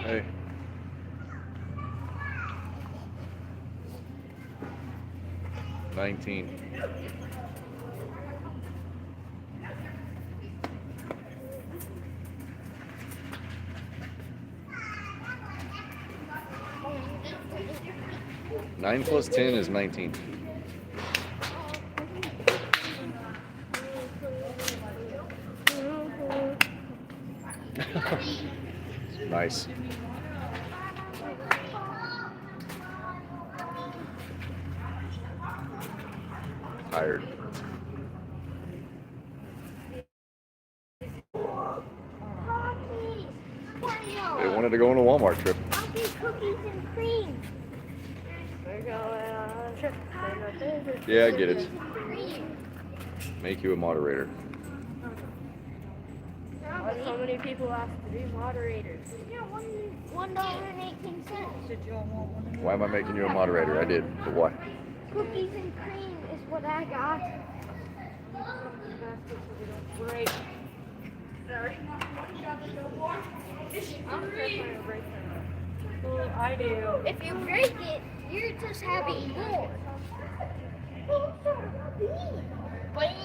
Hey. $19. Nine plus 10 is 19. Nice. Tired. They wanted to go on a Walmart trip. Cookies and cream. Yeah, I get it. Make you a moderator. So many people ask to be moderators. Yeah, $1.18. Why am I making you a moderator? I did, but why? Cookies and cream is what I got. Great. Sorry. Well, I do. If you break it, you're just having more. Bling.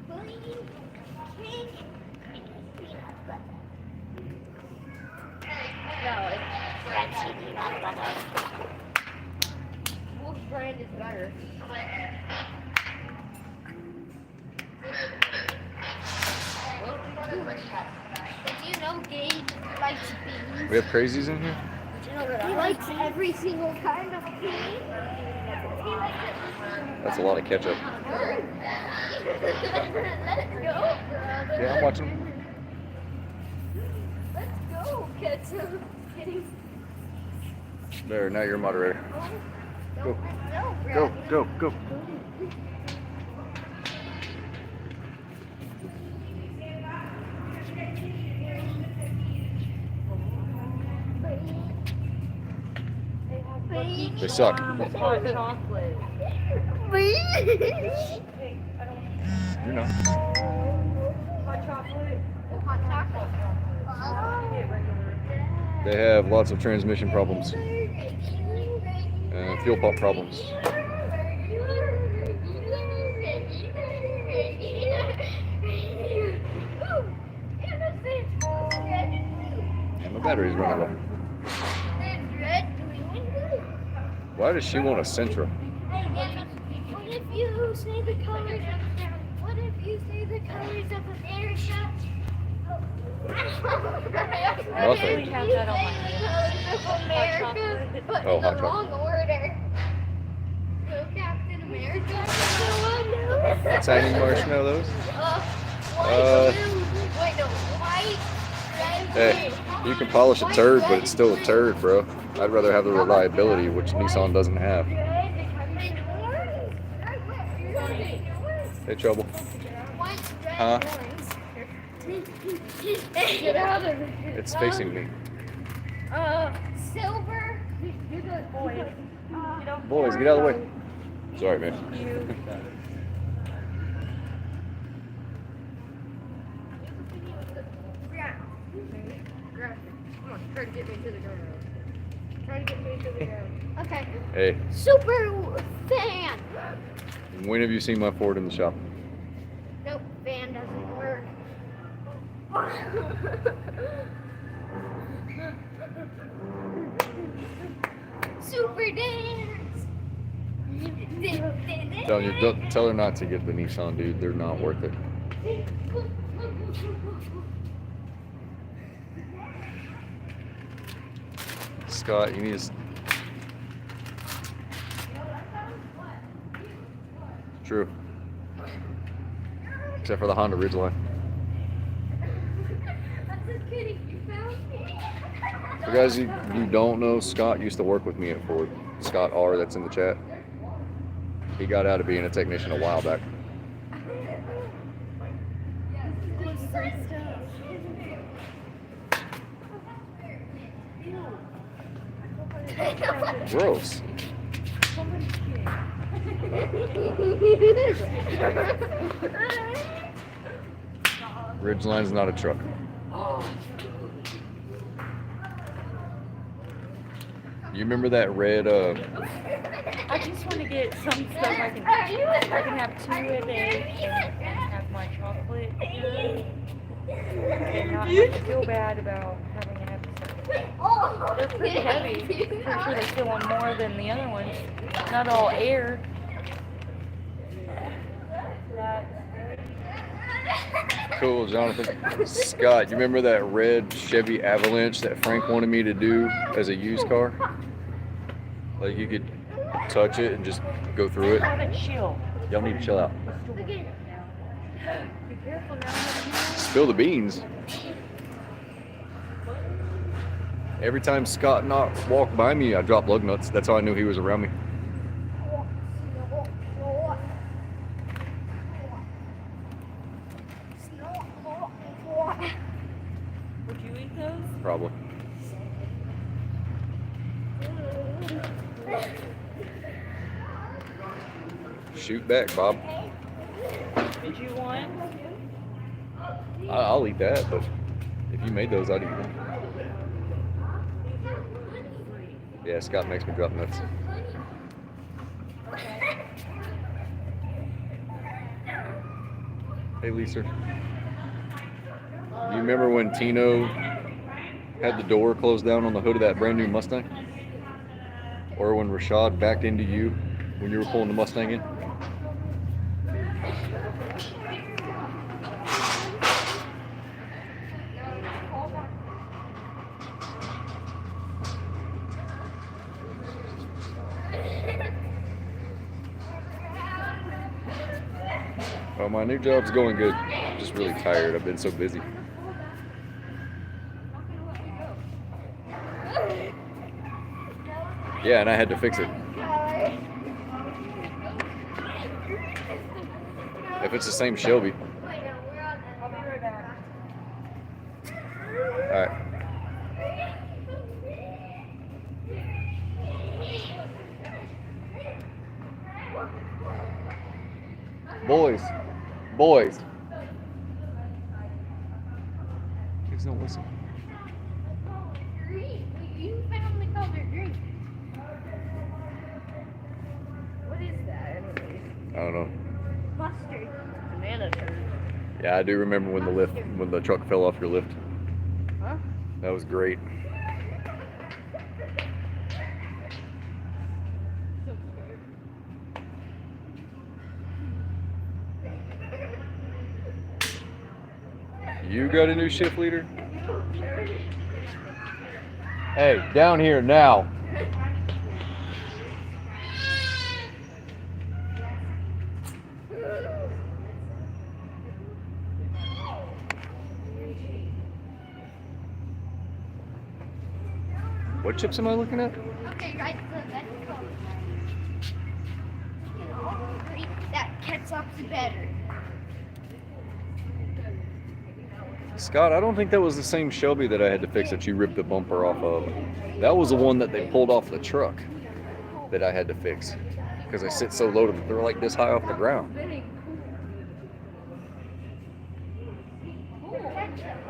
Bling. Cake. Peanut butter. No, it's Crunchy peanut butter. which brand is better? Did you know Gabe likes beans? We have crazies in here? He likes every single kind of bean. He likes it. That's a lot of ketchup. Let's go. Yeah, I'm watching. Let's go, ketchup. Kidding. There, now you're a moderator. Go. No, Go, go, go. They suck. Hot chocolate. You know. Hot chocolate. Hot chocolate. They have lots of transmission problems and fuel pump problems. And the battery's running low. Why does she want a Sentra? What if you say the colors of what if you say the colors of America? Nothing. We have that on my America, but Oh, in hot the chocolate. wrong order. So Captain America. What's hanging marshmallows? White, blue, wait, no, white, red, Hey, blue. you can polish a turd, but it's still a turd, bro. I'd rather have the reliability, which Nissan doesn't have. Hey, Trouble. Huh? Get out of here. It's facing me. Silver. Boys, get out of the way. Sorry, man. Come on, try to get me to the ground. Try to get me to the ground. Okay. Hey, Super fan. when have you seen my Ford in the shop? Nope, fan doesn't work. Super dance. Don't tell her not to get the Nissan, dude. They're not worth it. Scott, you need to. True. except for the Honda Ridgeline. I'm just kidding. You found me. For guys you don't know, Scott used to work with me at Ford. Scott R, that's in the chat. He got out of being a technician a while back. Gross. Ridgeline's not a truck. You remember that red I just want to get some stuff I can have 2 a day and have my chocolate and not have to feel bad about having an episode. They're pretty heavy. Pretty sure they fill them more than the other ones. Not all air. Cool, Jonathan. Scott, you remember that red Chevy Avalanche that Frank wanted me to do as a used car? Like you could touch it and just go through it. Chill. Y'all need to chill out. Be careful now. Spill the beans. Every time Scott walked by me, I dropped lug nuts. That's how I knew he was around me. Would you eat those? Probably. Shoot back, Bob. Did you want? I'll eat that, but if you made those, I'd eat them. Yeah, Scott makes me drop nuts. Hey, Lisa. Do you remember when Tino had the door closed down on the hood of that brand new Mustang? Or when Rashad backed into you when you were pulling the Mustang in? Well, my new job's going good. I'm just really tired. I've been so busy. Yeah, and I had to fix it. If it's the same Shelby. I'll be right back. Alright. Boys. Kids don't listen. Green. You found the color green. What is that, anyways? I don't know. Mustard. Banana turd. Yeah, I do remember when the truck fell off your lift. Huh? That was great. You got a new shift leader? Hey, down here now. What chips am I looking at? Okay, right. So that's color. You can all agree that ketchup's better. Scott, I don't think that was the same Shelby that I had to fix that you ripped the bumper off of. That was the one that they pulled off the truck that I had to fix because I sit so low that they're like this high off the ground. Ketchup.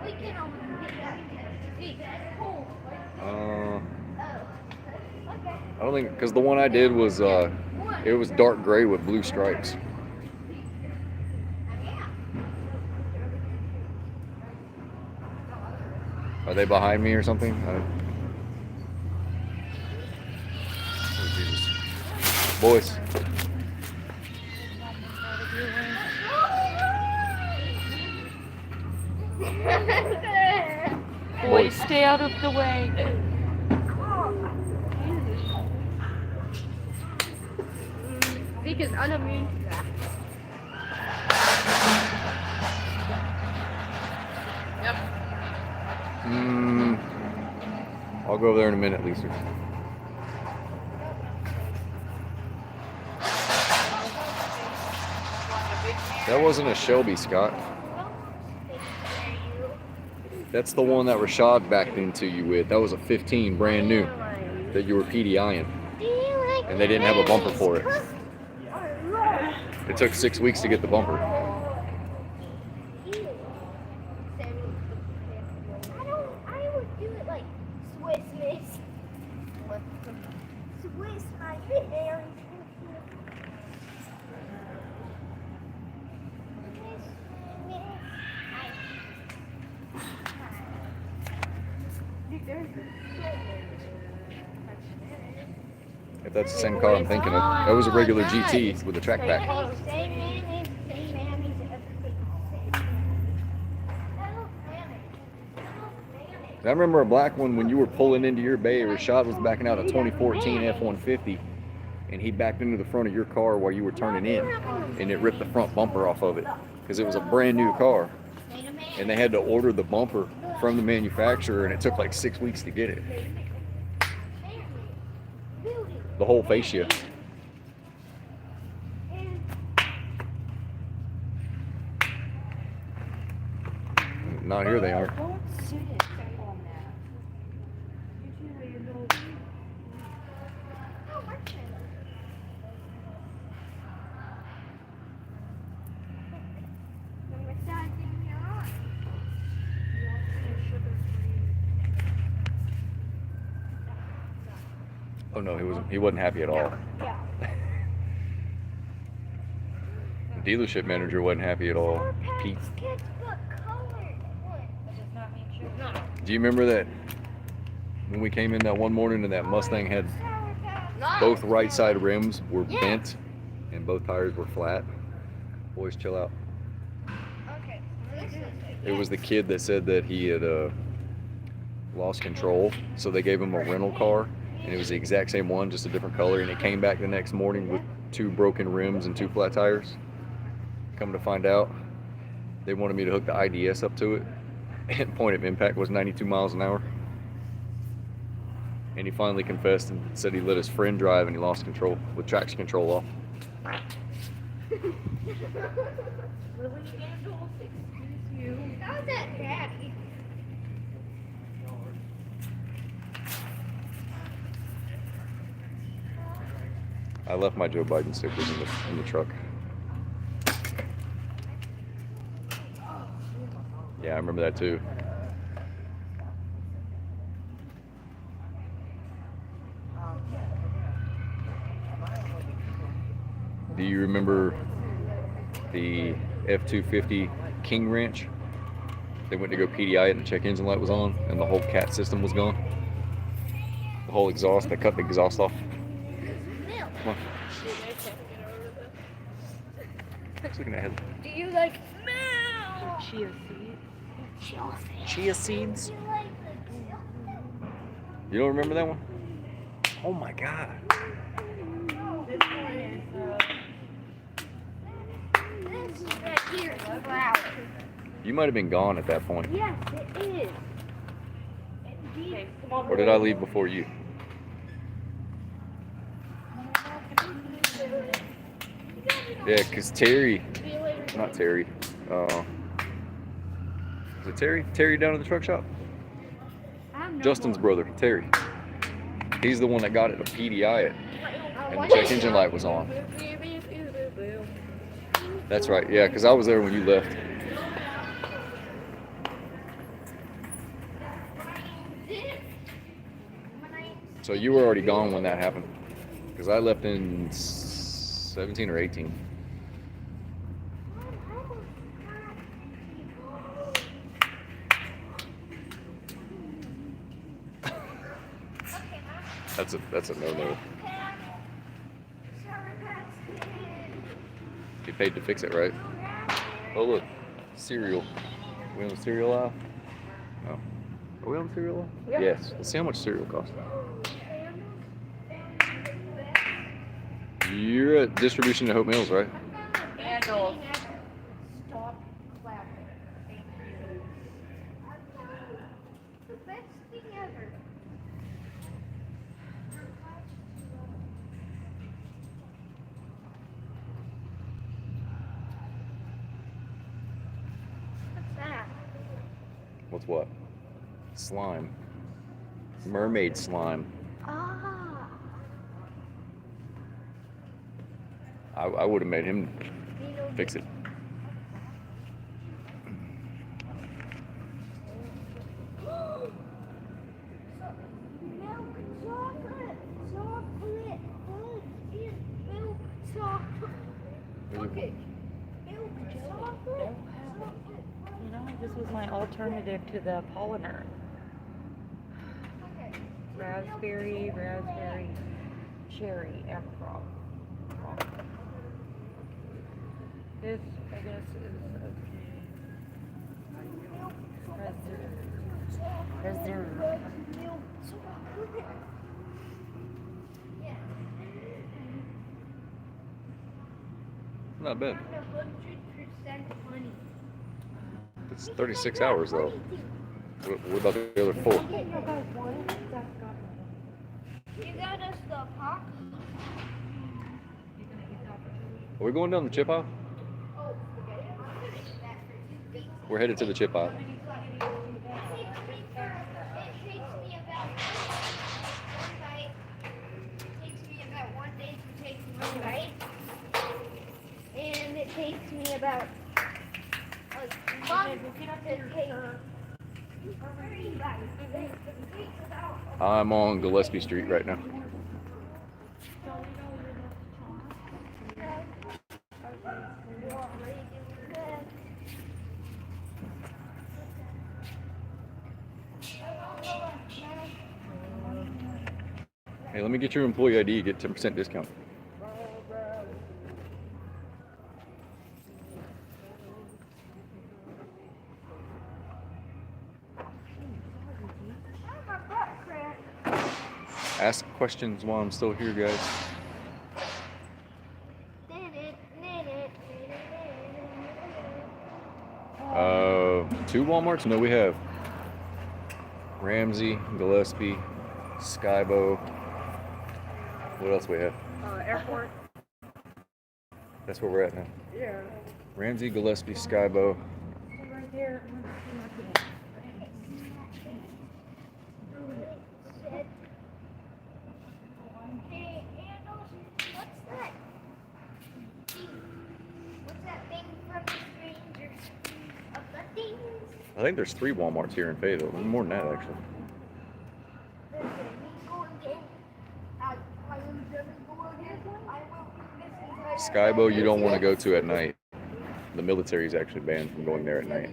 We can almost get that ketchup. See, cool. I don't think because the one I did was it was dark gray with blue stripes. Are they behind me or something? Oh, Jesus. Boys. Boys, stay out of the way. Zeke is unimmune to that. I'll go over there in a minute, Lisa. That wasn't a Shelby, Scott. That's the one that Rashad backed into you with. That was a 15, brand new, that you were PDIing. And they didn't have a bumper for it. It took 6 weeks to get the bumper. I would do it like Swiss Miss. Swiss my very If that's the same car I'm thinking of. That was a regular GT with a track pack. I remember a black one when you were pulling into your bay. Rashad was backing out a 2014 F-150, and he backed into the front of your car while you were turning in, and it ripped the front bumper off of it because it was a brand new car, and they had to order the bumper from the manufacturer, and it took like 6 weeks to get it. The whole fascia. Not here, they aren't. Oh no, he wasn't happy at all. Yeah. The dealership manager wasn't happy at all. Pete. Do you remember that when we came in that one morning and that Mustang had both right side rims were bent and both tires were flat? Boys, chill out. Okay. It was the kid that said that he had lost control, so they gave him a rental car, and it was the exact same one, just a different color, and it came back the next morning with 2 broken rims and 2 flat tires. Come to find out, they wanted me to hook the IDS up to it, and point of impact was 92 miles an hour. And he finally confessed and said he let his friend drive and he lost control with traction control off. Really, Angel? Excuse you. How's that daddy? I left my Joe Biden stickers in the truck. Yeah, I remember that too. Do you remember the F-250 King Ranch? They went to go PDI it and the check engine light was on and the whole CAT system was gone. The whole exhaust, they cut the exhaust off. Come on. Just looking ahead. Do you like milk? Chia seeds. Chia seeds? Do you like the You don't remember that one? Oh my God. This one is, this right here is flour? You might have been gone at that point. Yes, it is. okay, come on. Or did I leave before you? Yeah, because Terry, not Terry, is it Terry? Terry down at the truck shop? Justin's brother, Terry. He's the one that got it to PDI it, and the check engine light was on. That's right, yeah, because I was there when you left. So you were already gone when that happened, because I left in 17 or 18. That's a no-no. You paid to fix it, right? Oh look, cereal. We on the cereal aisle? No. Are we on the cereal aisle? Yeah. Yes. Let's see how much cereal costs. You're at distribution to Hope Mills, right? Handles. Stop clapping. Thank you. What's what? Slime. Mermaid slime. Ah. I would have made him You know, fix it. milk chocolate. Chocolate. Milk is milk chocolate. Okay. Milk chocolate. You know, this was my alternative to the polliner. Okay. Raspberry, cherry, apricot. This, I guess, is preserve. Milk chocolate. Yeah. Not bad. 100% honey. It's 36 hours though. What about the other 4? You got us the pop. Are we going down the chip aisle? Oh, okay. I'm gonna finish that for 2 weeks. We're headed to the chip aisle. It takes me about one bite. It takes me about 1 day to take one bite. And it takes me about a month to take 3 bites. It takes about I'm on Gillespie Street right now. Hey, let me get your employee ID, get 10% discount. my butt crack. Ask questions while I'm still here, guys. 2 Walmarts? No, we have Ramsey, Gillespie, Skybo. What else we have? Airport. That's where we're at now. Yeah. Ramsey, Gillespie, Skybo. Right there. Hey, Andrew, what's that? What's that thing from the strangers? Of the things? I think there's 3 Walmarts here in Fayetteville. There's more than that, actually. Listen, we go again. I am gonna go again. I will be missing my Skybo you don't want to go to at night. The military is actually banned from going there at night.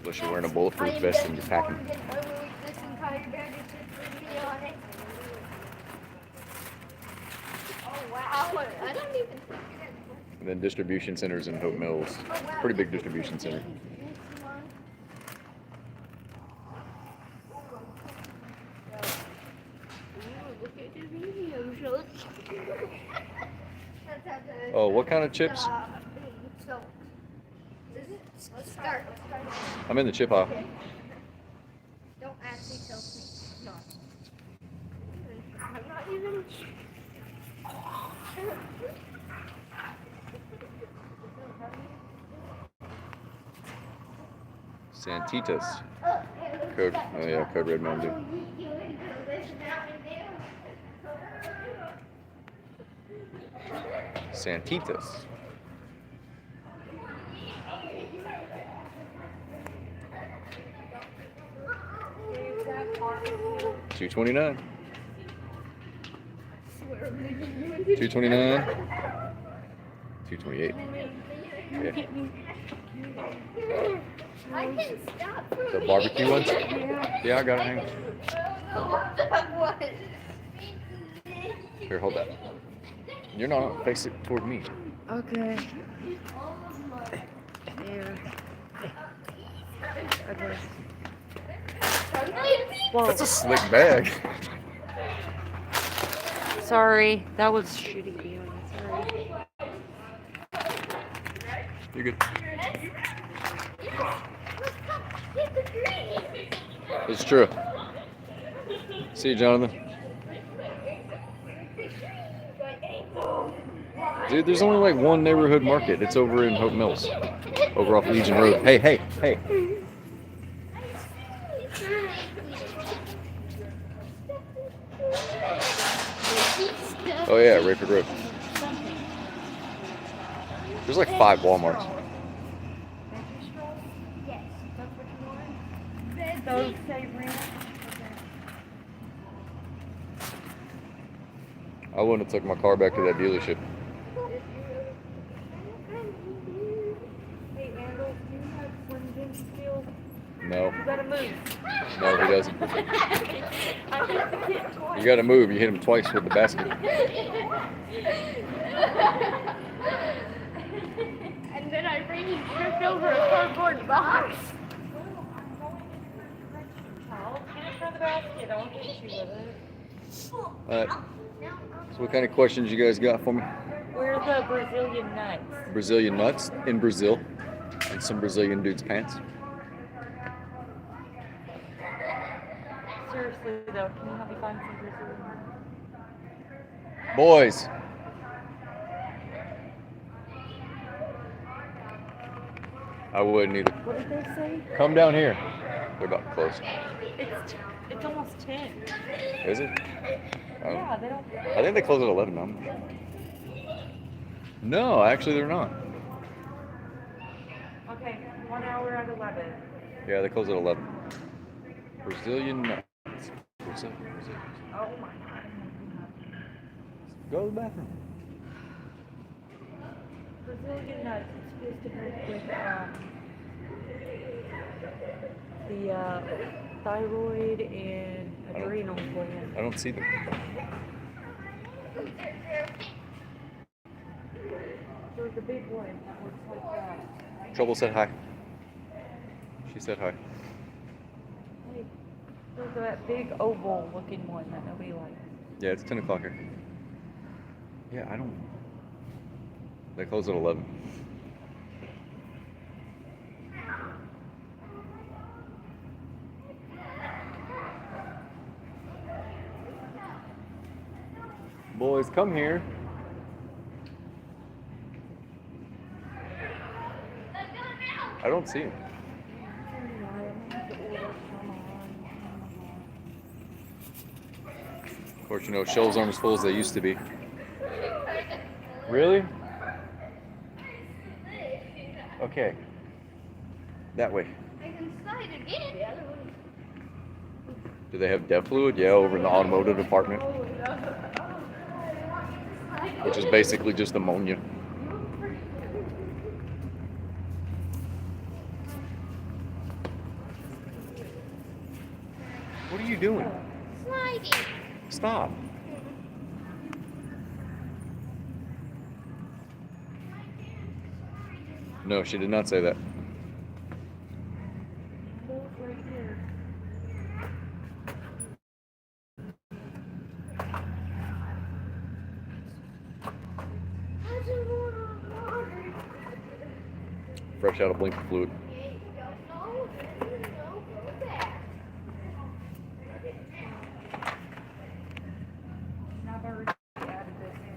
Unless you're wearing a bulletproof vest and you're packing. Oh wow, I don't even think And then distribution centers in Hope Mills. Pretty big distribution center. Oh, what kind of chips? So, let's start. I'm in the chip aisle. Don't actually tell me. No. I'm not even. Santitas. Code. Oh yeah, Code Red Mountain Dew. Santitas. $2.29. $2.29. $2.28. Yeah. I can stop for The barbecue ones? Yeah, I got it. Hang on. Here, hold that. You're not. Face it toward me. Okay. There. Okay. Whoa. That's a slick bag. Sorry, that was shitty viewing. Sorry. You're good. It's true. See you, Jonathan. Dude, there's only like one neighborhood market. It's over in Hope Mills. over off Legion Road. Hey, hey, hey. Oh yeah, Rayford Road. There's like 5 Walmarts. Yes. That's what you want? Those say rent. I wouldn't have took my car back to that dealership. Hey, Randall, do you have Slim Jim still? No, You gotta move. no, he doesn't. I hit the kid twice. You gotta move. You hit him twice with the basket. And then I ran and tripped over a cardboard box. Child, get it from the basket. I'll get you with it. Alright. So what kind of questions you guys got for me? Where are the Brazilian nuts? Brazilian nuts in Brazil. And some Brazilian dude's pants. Seriously though, can you help me find some Brazilian nuts? Boys. I wouldn't either. What did they say? Come down here. They're about to close. It's almost 10. Is it? Yeah, they don't. I think they close at 11. No, actually they're not. Okay, 1 hour at 11. Yeah, they close at 11. Brazilian nuts. Brazil. Oh my god. Go to the bathroom. Brazilian nuts. It's supposed to help with the thyroid and adrenal gland. I don't see them. There's a big one that looks like that. Trouble said hi. She said hi. Hey, there's that big oval looking one that nobody likes. Yeah, it's 10 o'clock here. Yeah, I don't. They close at 11. Boys, come here. I don't see him. Of course, you know, shelves aren't as full as they used to be. Really? Okay. That way. I can slide again. Do they have dev fluid? Yeah, over in the automotive department, which is basically just ammonia. What are you doing? Sliding. Stop. No, she did not say that. Fresh out of blinker fluid. I've already added this in.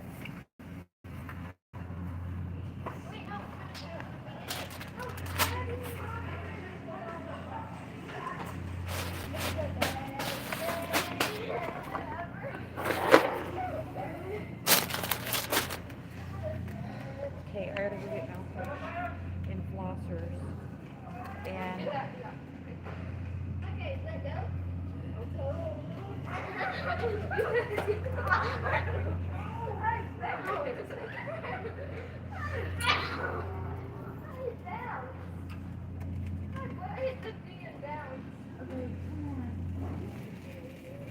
Okay, I gotta go get mouthwash and flossers. And Okay, let go.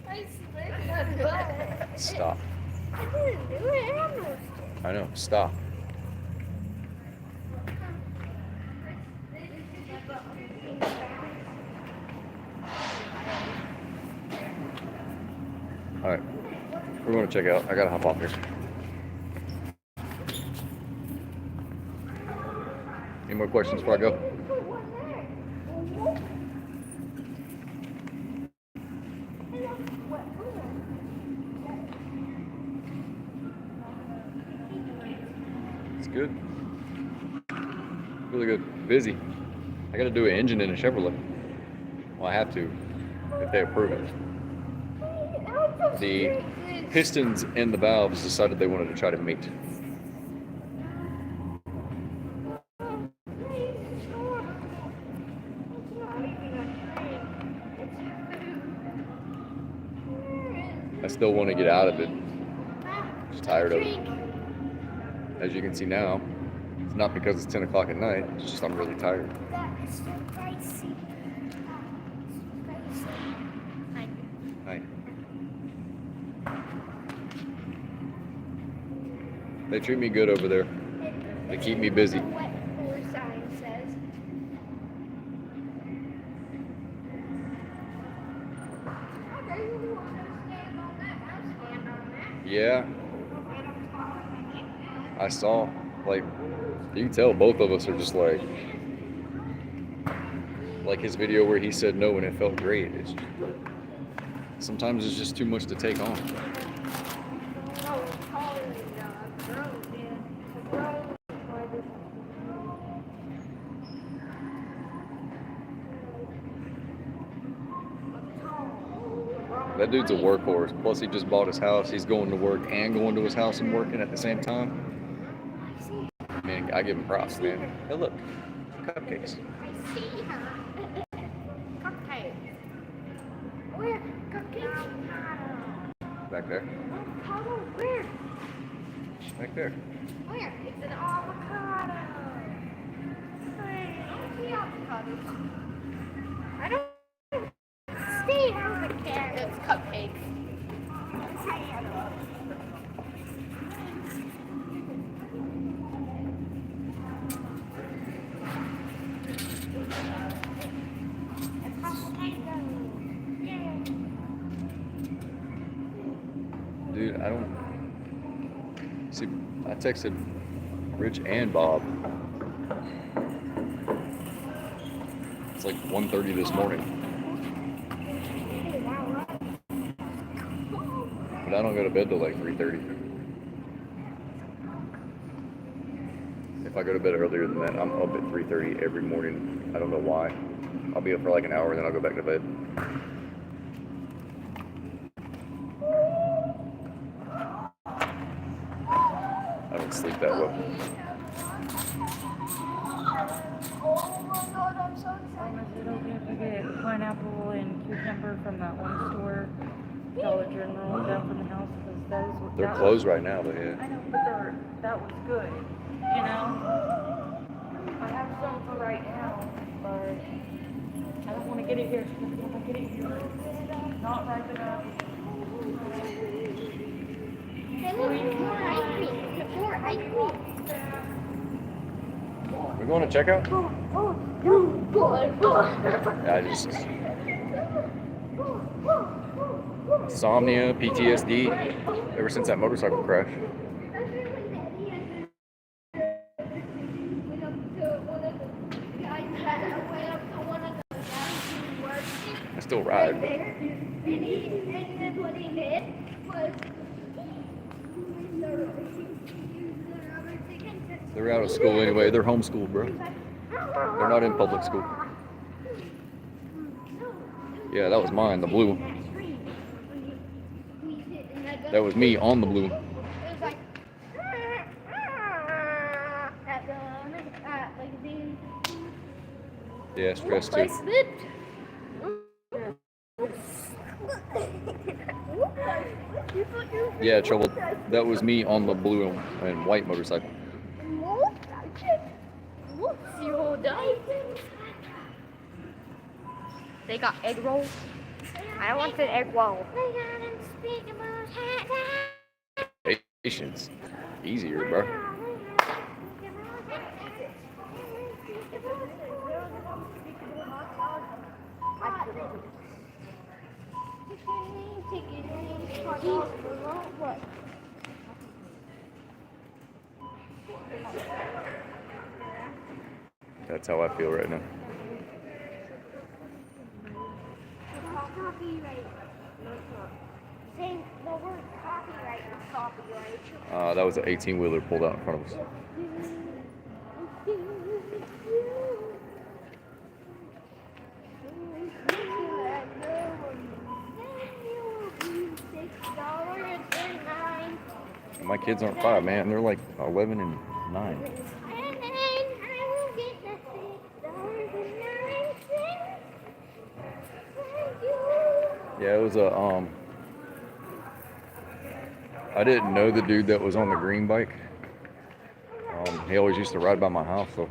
I slipped my butt. Stop. I didn't do it. I almost did. I know. Stop. All right. We're going to check out. I got to hop off here. Any more questions before I go? Put one there. It's good. Good really good. Busy. I got to do an engine in a Chevrolet. Well, I have to if they approve it. The pistons and the valves decided they wanted to try to mate. I still want to get out of it. Just tired of it. As you can see now, it's not because it's 10 o'clock at night. It's just I'm really tired. Hi. They treat me good over there. They keep me busy. What floor sign says. Okay, you want to stand on that? I'll stand on that. Yeah, I saw. Like, you can tell both of us are just like his video where he said no and it felt great. Sometimes it's just too much to take on. Oh, it's taller than a girl, man. A girl is like this. That dude's a workhorse. Plus, he just bought his house. He's going to work and going to his house and working at the same time. Man, I give him props, man. Hey, look, cupcakes. I see her. Cupcakes. Where? Cupcakes? Back there. Avocado? Where? Back there. Where? It's an avocado. Wait, I don't see avocados. I don't see avocados. It's cupcakes. Dude, I don't see. I texted Rich and Bob. It's like 1:30 this morning. But I don't go to bed till like 3:30. If I go to bed earlier than that, I'm up at 3:30 every morning. I don't know why. I'll be up for like an hour, then I'll go back to bed. I don't sleep that well. Oh my god, I'm so excited. Is it okay if I get pineapple and cucumber from that one store, Dollar General, down from the house? Because those were, They're closed right now, but yeah. I know, but that was good. You know? I have some for right now, but I don't want to get it here. If I get it here, it's not ripe enough. They look more ice cream. More ice cream. We're going to checkout? Yeah, I just insomnia, PTSD, ever since that motorcycle crash. I still ride. And then what he did was They're out of school anyway. They're homeschooled, bro. They're not in public school. Yeah, that was mine, the blue one. That was me on the blue one. It was like at like the Yeah, stress too. slipped. Yeah, trouble. That was me on the blue and white motorcycle. They got egg rolls. I want an egg roll. Patience. Easier, bro. That's how I feel right now. Copyright. Saying the word copyright is copyright. That was an 18-wheeler pulled out in front of us. My kids aren't 5, man. They're like 11 and 9. And then I will get the $6.09. Thank you. Yeah, it was a I didn't know the dude that was on the green bike. He always used to ride by my house, so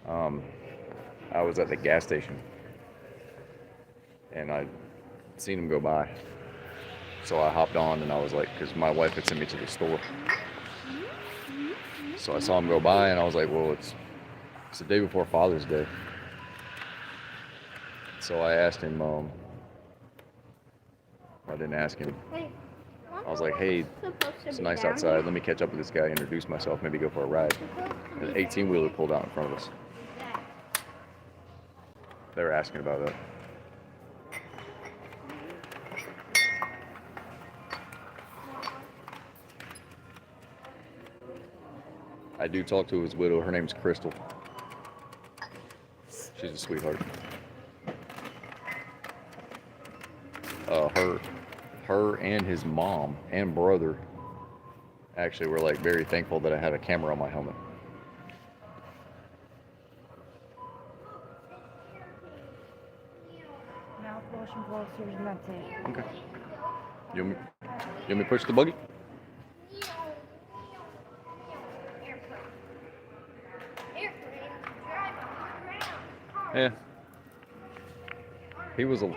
I was at the gas station and I seen him go by. So I hopped on and I was like, because my wife had sent me to the store. So I saw him go by and I was like, well, it's the day before Father's Day. So I asked him, I didn't ask him. I was like, hey, it's nice outside. Let me catch up with this guy, introduce myself, maybe go for a ride. An 18-wheeler pulled out in front of us. They were asking about that. I do talk to his widow. Her name's Crystal. She's a sweetheart. Her and his mom and brother actually were like very thankful that I had a camera on my helmet. Mouthwash and flossers, and that's it. Okay. You want me to push the buggy? Yeah. He was a...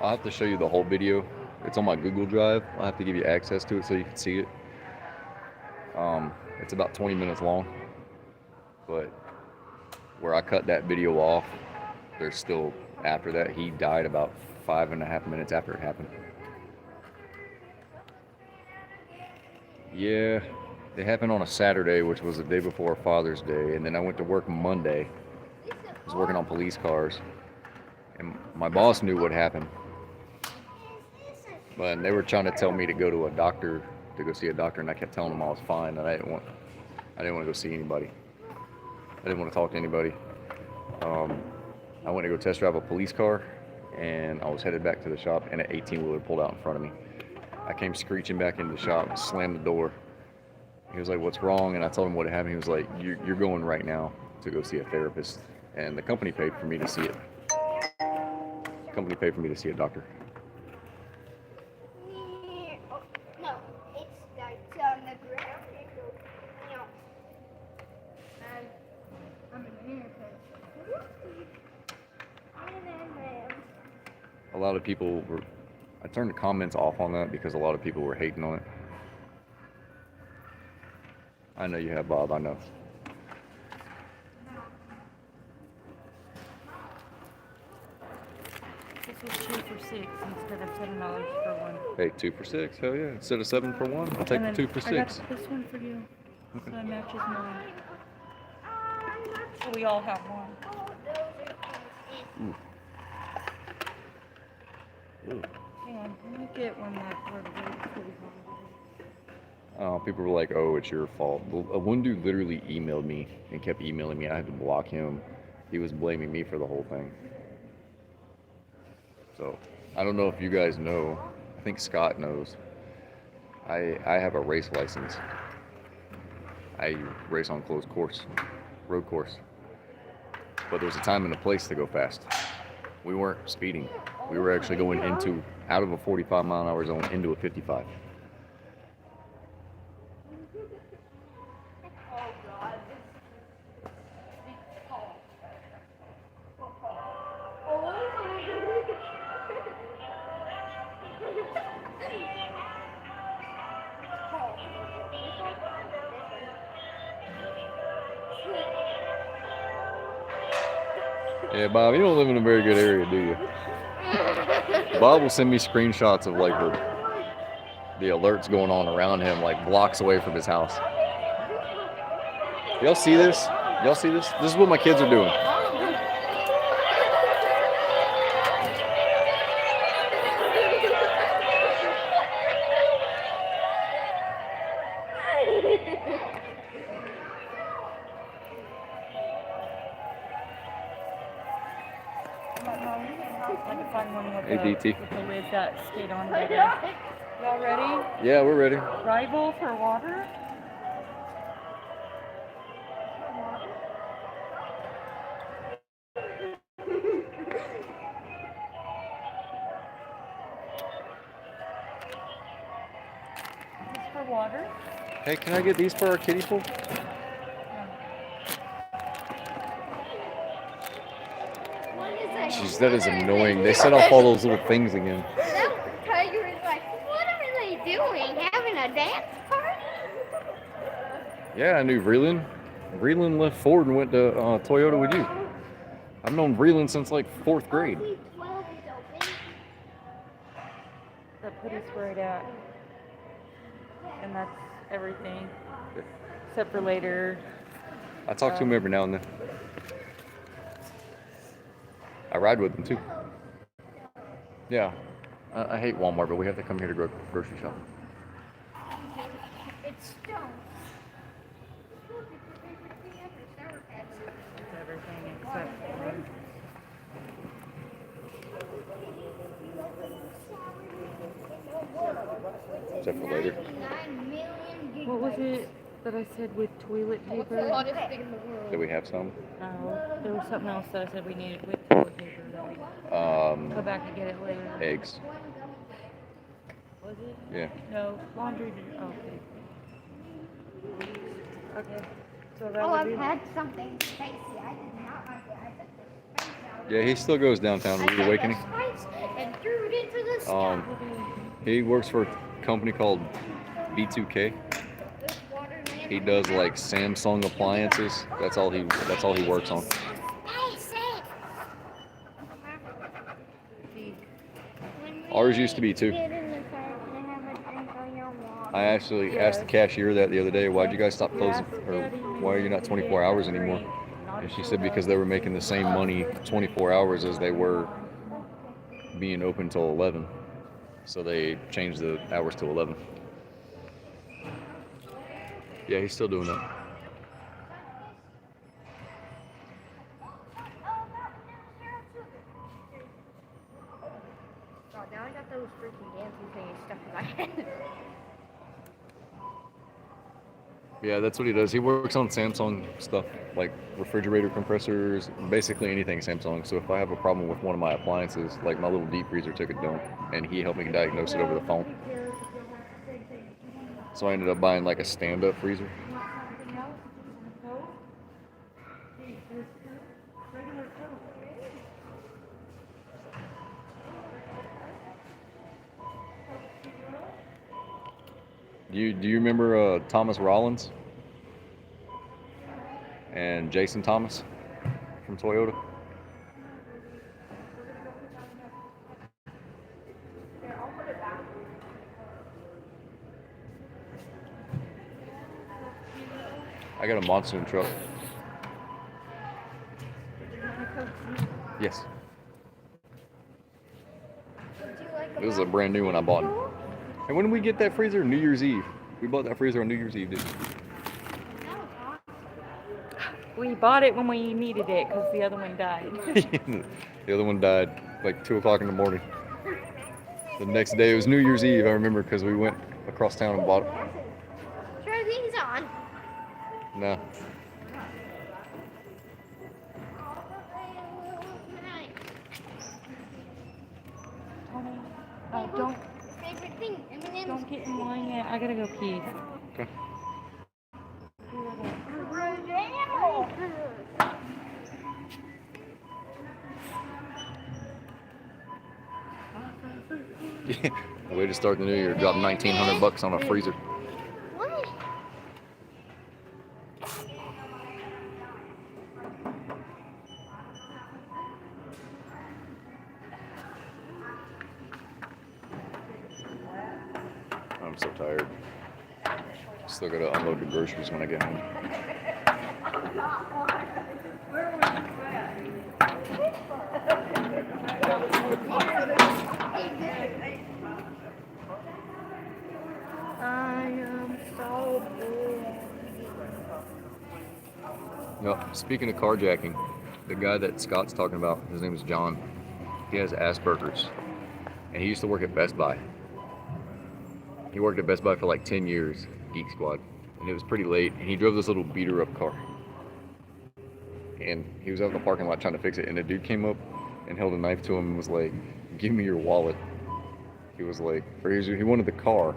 I'll have to show you the whole video. It's on my Google Drive. I'll have to give you access to it so you can see it. It's about 20 minutes long. But where I cut that video off, there's still, after that, he died about 5.5 minutes after it happened. Yeah, it happened on a Saturday, which was the day before Father's Day, and then I went to work Monday. I was working on police cars, and my boss knew what happened. But they were trying to tell me to go to a doctor, to go see a doctor, and I kept telling them I was fine, and I didn't want to go see anybody. I didn't want to talk to anybody. I went to go test drive a police car, and I was headed back to the shop, and an 18-wheeler pulled out in front of me. I came screeching back into the shop and slammed the door. He was like, "What's wrong?" And I told him what had happened. He was like, you're going right now to go see a therapist. And the company paid for me to see it. The company paid for me to see a doctor. No, it starts on the ground. No. I'm in here. A lot of people were... I turned the comments off on that because a lot of people were hating on it. I know you have, Bob, I know. This was 2 for $6 instead of $7 for one. Hey, 2 for $6, hell yeah. Instead of 7 for 1, I'll take And the then 2 for I got 6. this one for you. So that matches mine. So we all have one. Ooh. Hang on, let me get one that where the weight's pretty high. People were like, "Oh, it's your fault." One dude literally emailed me and kept emailing me. I had to block him. He was blaming me for the whole thing. So, I don't know if you guys know. I think Scott knows. I have a race license. I race on closed course, road course. But there's a time and a place to go fast. We weren't speeding. We were actually going out of a 45-mile-an-hour zone into a 55. Yeah, Bob, you don't live in a very good area, do you? Bob will send me screenshots of like the alerts going on around him, like blocks away from his house. Y'all see this? Y'all see this? This is what my kids are doing. I can find one with Hey, DT. with the lid that stayed on better. Y'all ready? Yeah, we're ready. Rival for water? This for water? Hey, can I get these for our kiddie pool? What is that? Jeez, that is annoying. They set off all those little things again. That tiger is like, what are they doing? Having a dance party? Yeah, I knew Vreeland. Vreeland left Ford and went to Toyota with you. I've known Vreeland since like 4th grade. Only 12 is open. That put us where it at. And that's everything. Except for later. I talk to him every now and then. I ride with him too. Yeah. I hate Walmart, but we have to come here to grocery shop. It's stone. It's everything except for Except for later. 99 million what was it that I said with toilet What's the paper? hottest thing in the world? Do we have some? No, there was something else that I said we needed with toilet paper. That we go back and get it later. Eggs. Was it? Yeah. No, laundry. Oh, okay. Okay. So that Oh, would I've be. had something spicy. I did not like it. I took the spice out. Yeah, he still goes downtown. I took the Reawakening. spice and threw it into the stove. He works for a company called B2K. This watermelon. He does like Samsung appliances. That's all he works on. Spicy. When we Ours used to be too. get in the car, can I have a drink on your water? I actually asked the cashier that the other day, why'd you guys stop closing? Or why are you not 24 hours anymore? And she said because they were making the same money 24 hours as they were being open till 11. So they changed the hours to 11. Yeah, he's still doing that. God, now I got those freaking dancing thingies stuck in my head. Yeah, that's what he does. He works on Samsung stuff, like refrigerator compressors, basically anything Samsung. So if I have a problem with one of my appliances, like my little deep freezer took a dump, and he helped me diagnose it over the phone. So I ended up buying like a stand-up freezer. Do you remember Thomas Rollins and Jason Thomas from Toyota? I got a monsoon truck. Yes. This is a brand new one I bought. And when did we get that freezer? New Year's Eve. We bought that freezer on New Year's Eve, didn't We bought it when we needed it because the other one died. we? The other one died like 2 o'clock in the morning. The next day it was New Year's Eve, I remember, because we went across town and bought it. Try these on. No. Tommy, don't Favorite thing, M&M's. don't get in line yet. I gotta go pee. Okay. Yeah. Way to start the new year. Drop $1,900 on a freezer. What? I'm so tired. Still gotta unload the groceries when I get home. I am so bored. No, speaking of carjacking, The guy that Scott's talking about, his name is John. He has Asperger's, and he used to work at Best Buy. He worked at Best Buy for like 10 years, Geek Squad, and it was pretty late, and he drove this little beater-up car. And he was out in the parking lot trying to fix it, and a dude came up and held a knife to him and was like, "Give me your wallet." He was like, he wanted the car.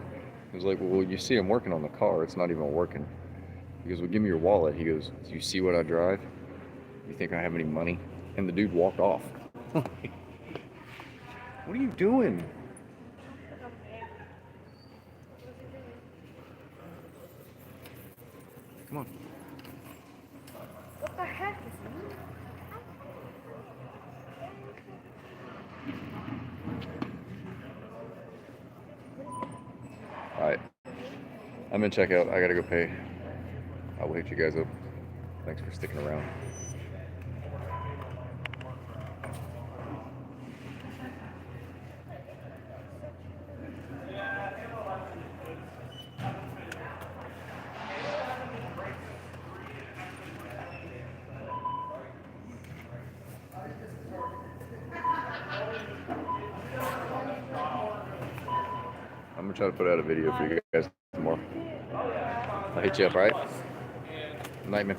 He was like, "Well, you see I'm working on the car, it's not even working." He goes, "Well, give me your wallet." He goes, "Do you see what I drive? You think I have any money?" And the dude walked off. What are you doing? Come on. What the heck is this? Alright. I'm in checkout. I gotta go pay. I will hit you guys up. Thanks for sticking around. I'm gonna try to put out a video for you guys tomorrow. I'll hit you up, alright? Night, man.